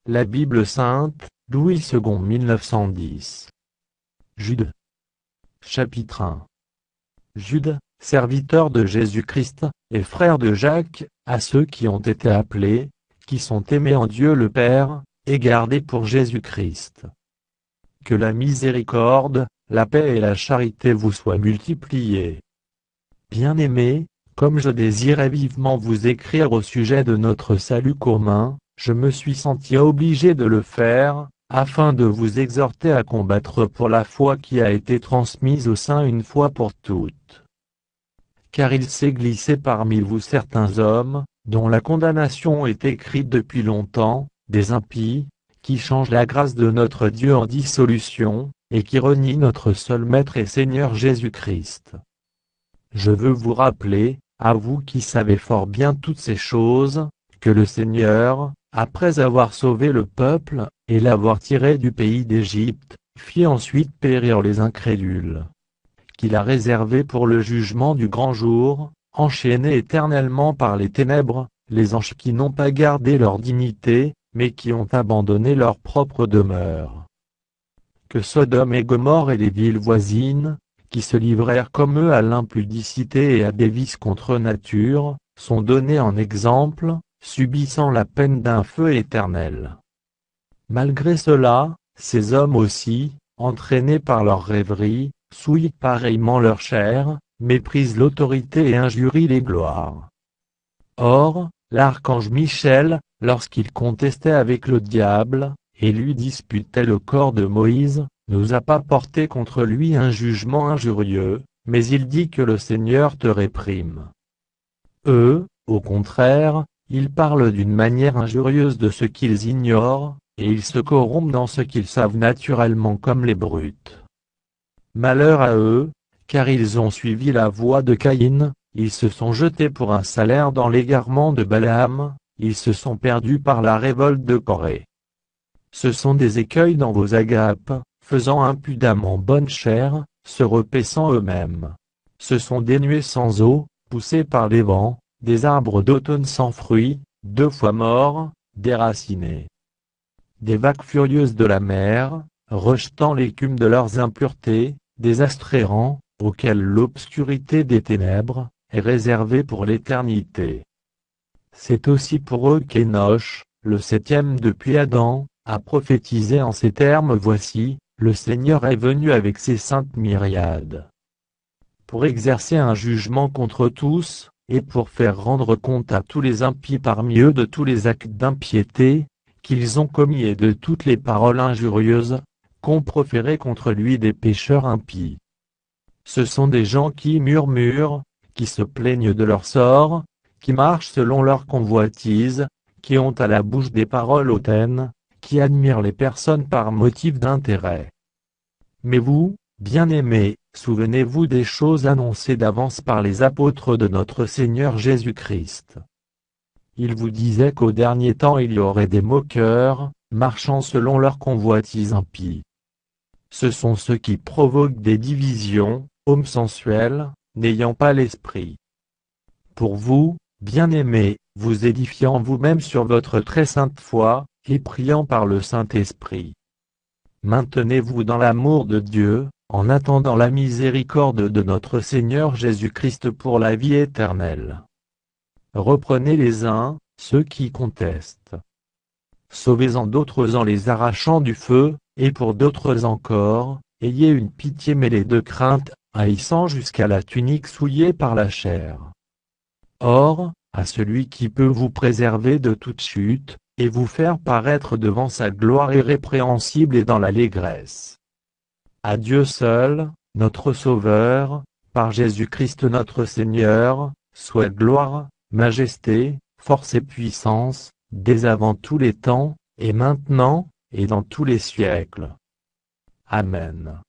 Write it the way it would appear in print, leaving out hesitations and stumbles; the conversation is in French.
La Bible sainte, Louis II 1910. Jude. Chapitre 1. Jude, serviteur de Jésus-Christ, et frère de Jacques, à ceux qui ont été appelés, qui sont aimés en Dieu le Père, et gardés pour Jésus-Christ. Que la miséricorde, la paix et la charité vous soient multipliées. Bien-aimés, comme je désirais vivement vous écrire au sujet de notre salut commun, je me suis senti obligé de le faire, afin de vous exhorter à combattre pour la foi qui a été transmise au sein une fois pour toutes. Car il s'est glissé parmi vous certains hommes, dont la condamnation est écrite depuis longtemps, des impies, qui changent la grâce de notre Dieu en dissolution, et qui renient notre seul Maître et Seigneur Jésus-Christ. Je veux vous rappeler, à vous qui savez fort bien toutes ces choses, que le Seigneur, après avoir sauvé le peuple, et l'avoir tiré du pays d'Égypte, fit ensuite périr les incrédules. Qu'il a réservé pour le jugement du grand jour, enchaînés éternellement par les ténèbres, les anges qui n'ont pas gardé leur dignité, mais qui ont abandonné leur propre demeure. Que Sodome et Gomorrhe et les villes voisines, qui se livrèrent comme eux à l'impudicité et à des vices contre nature, sont donnés en exemple, subissant la peine d'un feu éternel. Malgré cela, ces hommes aussi, entraînés par leurs rêveries, souillent pareillement leur chair, méprisent l'autorité et injurient les gloires. Or, l'archange Michel, lorsqu'il contestait avec le diable, et lui disputait le corps de Moïse, n'osa pas porter contre lui un jugement injurieux, mais il dit que le Seigneur te réprime. Eux, au contraire, ils parlent d'une manière injurieuse de ce qu'ils ignorent, et ils se corrompent dans ce qu'ils savent naturellement comme les brutes. Malheur à eux, car ils ont suivi la voie de Caïn, ils se sont jetés pour un salaire dans l'égarement de Balaam, ils se sont perdus par la révolte de Corée. Ce sont des écueils dans vos agapes, faisant impudemment bonne chère, se repaissant eux-mêmes. Ce sont des nuées sans eau, poussées par les vents, des arbres d'automne sans fruits, 2 fois morts, déracinés. Des vagues furieuses de la mer, rejetant l'écume de leurs impuretés, des astres errants, auxquels l'obscurité des ténèbres est réservée pour l'éternité. C'est aussi pour eux qu'Énoch, le 7e depuis Adam, a prophétisé en ces termes: voici, le Seigneur est venu avec ses saintes myriades, pour exercer un jugement contre tous, et pour faire rendre compte à tous les impies parmi eux de tous les actes d'impiété qu'ils ont commis et de toutes les paroles injurieuses qu'ont proférées contre lui des pécheurs impies. Ce sont des gens qui murmurent, qui se plaignent de leur sort, qui marchent selon leur convoitise, qui ont à la bouche des paroles hautaines, qui admirent les personnes par motif d'intérêt. Mais vous, bien-aimés, souvenez-vous des choses annoncées d'avance par les apôtres de notre Seigneur Jésus-Christ. Ils vous disaient qu'au dernier temps il y aurait des moqueurs, marchant selon leur convoitise impie. Ce sont ceux qui provoquent des divisions, hommes sensuels, n'ayant pas l'esprit. Pour vous, bien-aimés, vous édifiant vous-même sur votre très sainte foi, et priant par le Saint-Esprit. Maintenez-vous dans l'amour de Dieu, en attendant la miséricorde de notre Seigneur Jésus-Christ pour la vie éternelle. Reprenez les uns, ceux qui contestent. Sauvez-en d'autres en les arrachant du feu, et pour d'autres encore, ayez une pitié mêlée de crainte, haïssant jusqu'à la tunique souillée par la chair. Or, à celui qui peut vous préserver de toute chute, et vous faire paraître devant sa gloire irrépréhensible et dans l'allégresse. À Dieu seul, notre Sauveur, par Jésus-Christ notre Seigneur, soit gloire, majesté, force et puissance, dès avant tous les temps, et maintenant, et dans tous les siècles. Amen.